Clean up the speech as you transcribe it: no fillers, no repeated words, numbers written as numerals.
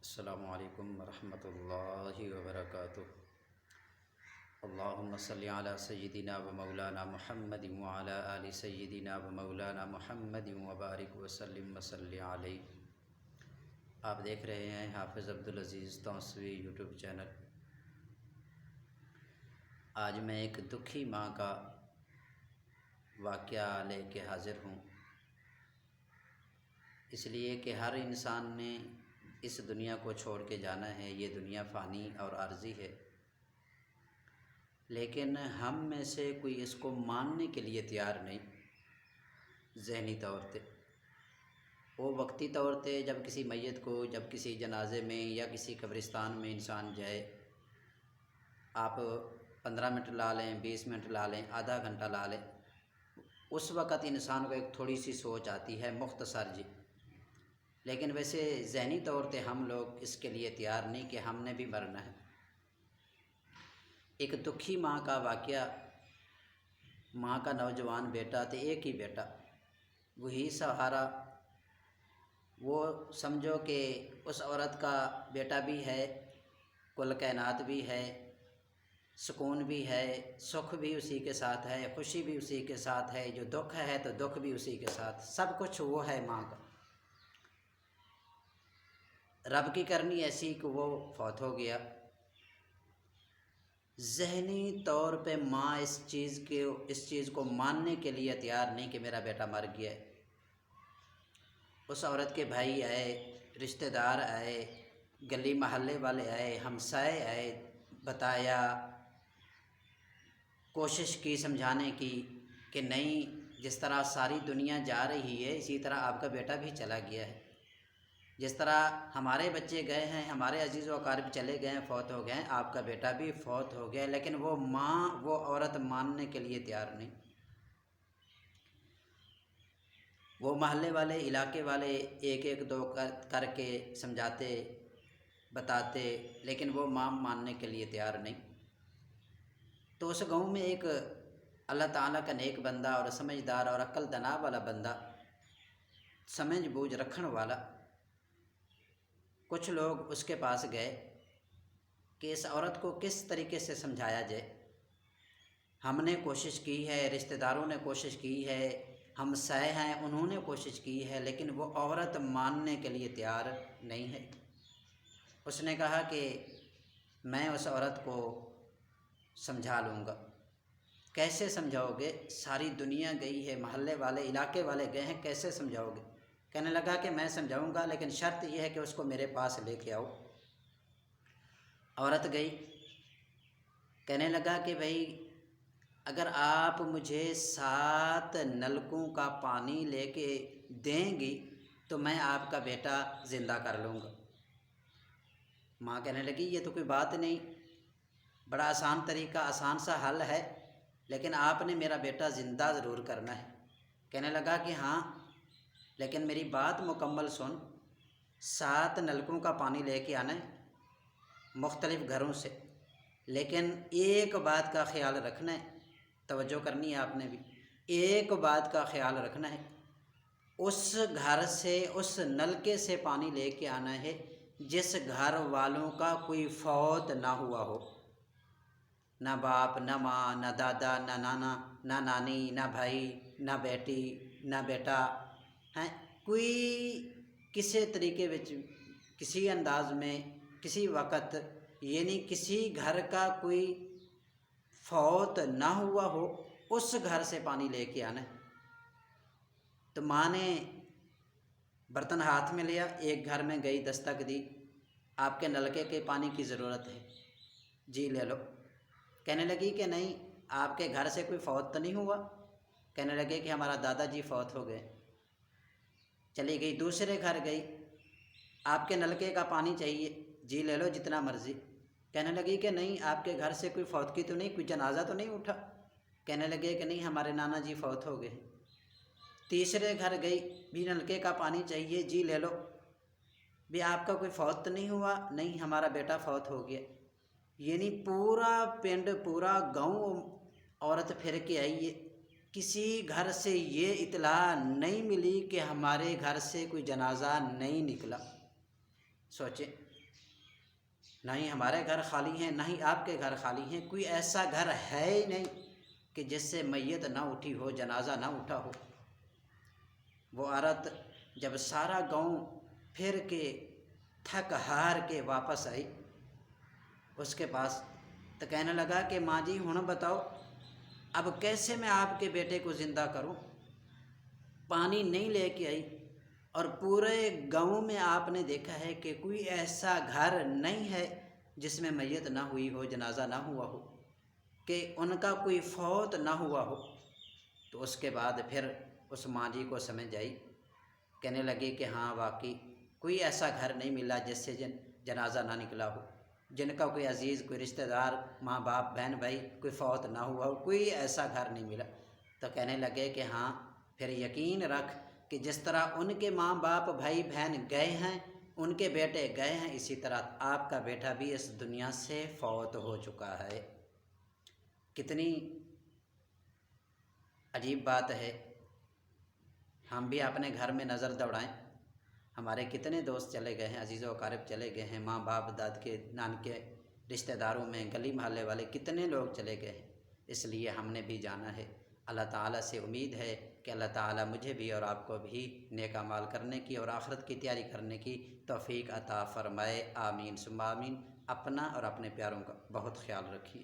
السلام علیکم ورحمۃ اللہ وبرکاتہ۔ اللہم صلی علی سیدنا و مولانا محمد وعلی آل سیدنا و مولانا محمد وبارک وسلم وصلی علیہ۔ آپ دیکھ رہے ہیں حافظ عبدالعزیز توسوی یوٹیوب چینل۔ آج میں ایک دکھی ماں کا واقعہ لے کے حاضر ہوں، اس لیے کہ ہر انسان نے اس دنیا کو چھوڑ کے جانا ہے۔ یہ دنیا فانی اور عارضی ہے، لیکن ہم میں سے کوئی اس کو ماننے کے لیے تیار نہیں۔ ذہنی طور پہ وہ وقتی طور پہ جب کسی میت کو، جب کسی جنازے میں یا کسی قبرستان میں انسان جائے، آپ 15 منٹ لا لیں، 20 منٹ لا لیں، آدھا گھنٹہ لا لیں، اس وقت انسان کو ایک تھوڑی سی سوچ آتی ہے، مختصر جی۔ لیکن ویسے ذہنی طور پہ ہم لوگ اس کے لیے تیار نہیں کہ ہم نے بھی مرنا ہے۔ ایک دکھی ماں کا واقعہ، ماں کا نوجوان بیٹا تھا، ایک ہی بیٹا، وہی سہارا۔ وہ سمجھو کہ اس عورت کا بیٹا بھی ہے، کل کائنات بھی ہے، سکون بھی ہے، سکھ بھی اسی کے ساتھ ہے، خوشی بھی اسی کے ساتھ ہے، جو دکھ ہے تو دکھ بھی اسی کے ساتھ، سب کچھ وہ ہے ماں کا۔ رب کی کرنی ایسی کہ وہ فوت ہو گیا۔ ذہنی طور پہ ماں اس چیز کو ماننے کے لیے تیار نہیں کہ میرا بیٹا مر گیا ہے۔ اس عورت کے بھائی آئے، رشتہ دار آئے، گلی محلے والے آئے، ہمسائے آئے، بتایا، کوشش کی سمجھانے کی کہ نہیں، جس طرح ساری دنیا جا رہی ہے اسی طرح آپ کا بیٹا بھی چلا گیا ہے۔ جس طرح ہمارے بچے گئے ہیں، ہمارے عزیز و اقارب چلے گئے ہیں، فوت ہو گئے ہیں، آپ کا بیٹا بھی فوت ہو گیا۔ لیکن وہ ماں، وہ عورت ماننے کے لیے تیار نہیں۔ وہ محلے والے، علاقے والے ایک ایک دو کر کے سمجھاتے، بتاتے، لیکن وہ ماں ماننے کے لیے تیار نہیں۔ تو اس گاؤں میں ایک اللہ تعالیٰ کا نیک بندہ اور سمجھدار اور عقل دنا والا بندہ، سمجھ بوجھ رکھن والا، کچھ لوگ اس کے پاس گئے کہ اس عورت کو کس طریقے سے سمجھایا جائے۔ ہم نے کوشش کی ہے، رشتہ داروں نے کوشش کی ہے، ہمسائے ہیں انہوں نے کوشش کی ہے، لیکن وہ عورت ماننے کے لیے تیار نہیں ہے۔ اس نے کہا کہ میں اس عورت کو سمجھا لوں گا۔ کیسے سمجھاؤ گے؟ ساری دنیا گئی ہے، محلے والے، علاقے والے گئے ہیں، کیسے سمجھاؤ گے؟ کہنے لگا کہ میں سمجھاؤں گا، لیکن شرط یہ ہے کہ اس کو میرے پاس لے کے آؤ۔ عورت گئی، کہنے لگا کہ بھئی اگر آپ مجھے 7 نلکوں کا پانی لے کے دیں گی تو میں آپ کا بیٹا زندہ کر لوں گا۔ ماں کہنے لگی یہ تو کوئی بات نہیں، بڑا آسان طریقہ، آسان سا حل ہے، لیکن آپ نے میرا بیٹا زندہ ضرور کرنا ہے۔ کہنے لگا کہ ہاں، لیکن میری بات مکمل سن، 7 نلکوں کا پانی لے کے آنا ہے مختلف گھروں سے، لیکن ایک بات کا خیال رکھنا ہے، توجہ کرنی ہے آپ نے بھی، ایک بات کا خیال رکھنا ہے، اس گھر سے، اس نلکے سے پانی لے کے آنا ہے جس گھر والوں کا کوئی فوت نہ ہوا ہو، نہ باپ، نہ ماں، نہ دادا، نہ نانا، نہ نانی، نہ بھائی، نہ بیٹی، نہ بیٹا، ہیں کوئی کسی طریقے وچ، کسی انداز میں، کسی وقت، یعنی کسی گھر کا کوئی فوت نہ ہوا ہو، اس گھر سے پانی لے کے آنا ہے۔ تو ماں نے برتن ہاتھ میں لیا، ایک گھر میں گئی، دستک دی، آپ کے نلکے کے پانی کی ضرورت ہے، جی لے لو۔ کہنے لگی کہ نہیں، آپ کے گھر سے کوئی فوت تو نہیں ہوا؟ کہنے لگے کہ ہمارا دادا جی فوت ہو گئے۔ چلی گئی، دوسرے گھر گئی، آپ کے نلکے کا پانی چاہیے، جی لے لو جتنا مرضی۔ کہنے لگی کہ نہیں، آپ کے گھر سے کوئی فوت کی تو نہیں، کوئی جنازہ تو نہیں اٹھا؟ کہنے لگے کہ نہیں، ہمارے نانا جی فوت ہو گئے۔ تیسرے گھر گئی، بھی نلکے کا پانی چاہیے، جی لے لو۔ بھی آپ کا کوئی فوت تو نہیں ہوا؟ نہیں، ہمارا بیٹا فوت ہو گیا۔ یعنی پورا پنڈ، پورا گاؤں عورت پھر کے آئی ہے، کسی گھر سے یہ اطلاع نہیں ملی کہ ہمارے گھر سے کوئی جنازہ نہیں نکلا۔ سوچیں، نہ ہی ہمارے گھر خالی ہیں، نہ ہی آپ کے گھر خالی ہیں، کوئی ایسا گھر ہے ہی نہیں کہ جس سے میت نہ اٹھی ہو، جنازہ نہ اٹھا ہو۔ وہ عورت جب سارا گاؤں پھر کے تھک ہار کے واپس آئی اس کے پاس، تو کہنے لگا کہ ماں جی ہن بتاؤ اب کیسے میں آپ کے بیٹے کو زندہ کروں؟ پانی نہیں لے کے آئی، اور پورے گاؤں میں آپ نے دیکھا ہے کہ کوئی ایسا گھر نہیں ہے جس میں میت نہ ہوئی ہو، جنازہ نہ ہوا ہو، کہ ان کا کوئی فوت نہ ہوا ہو۔ تو اس کے بعد پھر اس ماں جی کو سمجھ آئی، کہنے لگی کہ ہاں واقعی کوئی ایسا گھر نہیں ملا جس سے جنازہ نہ نکلا ہو، جن کا کوئی عزیز، کوئی رشتہ دار، ماں باپ، بہن بھائی کوئی فوت نہ ہوا ہو، کوئی ایسا گھر نہیں ملا۔ تو کہنے لگے کہ ہاں پھر یقین رکھ کہ جس طرح ان کے ماں باپ، بھائی بہن گئے ہیں، ان کے بیٹے گئے ہیں، اسی طرح آپ کا بیٹا بھی اس دنیا سے فوت ہو چکا ہے۔ کتنی عجیب بات ہے۔ ہم بھی اپنے گھر میں نظر دوڑائیں، ہمارے کتنے دوست چلے گئے ہیں، عزیز و اقارب چلے گئے ہیں، ماں باپ، داد کے، نان کے رشتہ داروں میں، گلی محلے والے کتنے لوگ چلے گئے ہیں۔ اس لیے ہم نے بھی جانا ہے۔ اللہ تعالیٰ سے امید ہے کہ اللہ تعالیٰ مجھے بھی اور آپ کو بھی نیک اعمال کرنے کی اور آخرت کی تیاری کرنے کی توفیق عطا فرمائے۔ آمین ثم آمین۔ اپنا اور اپنے پیاروں کا بہت خیال رکھیے۔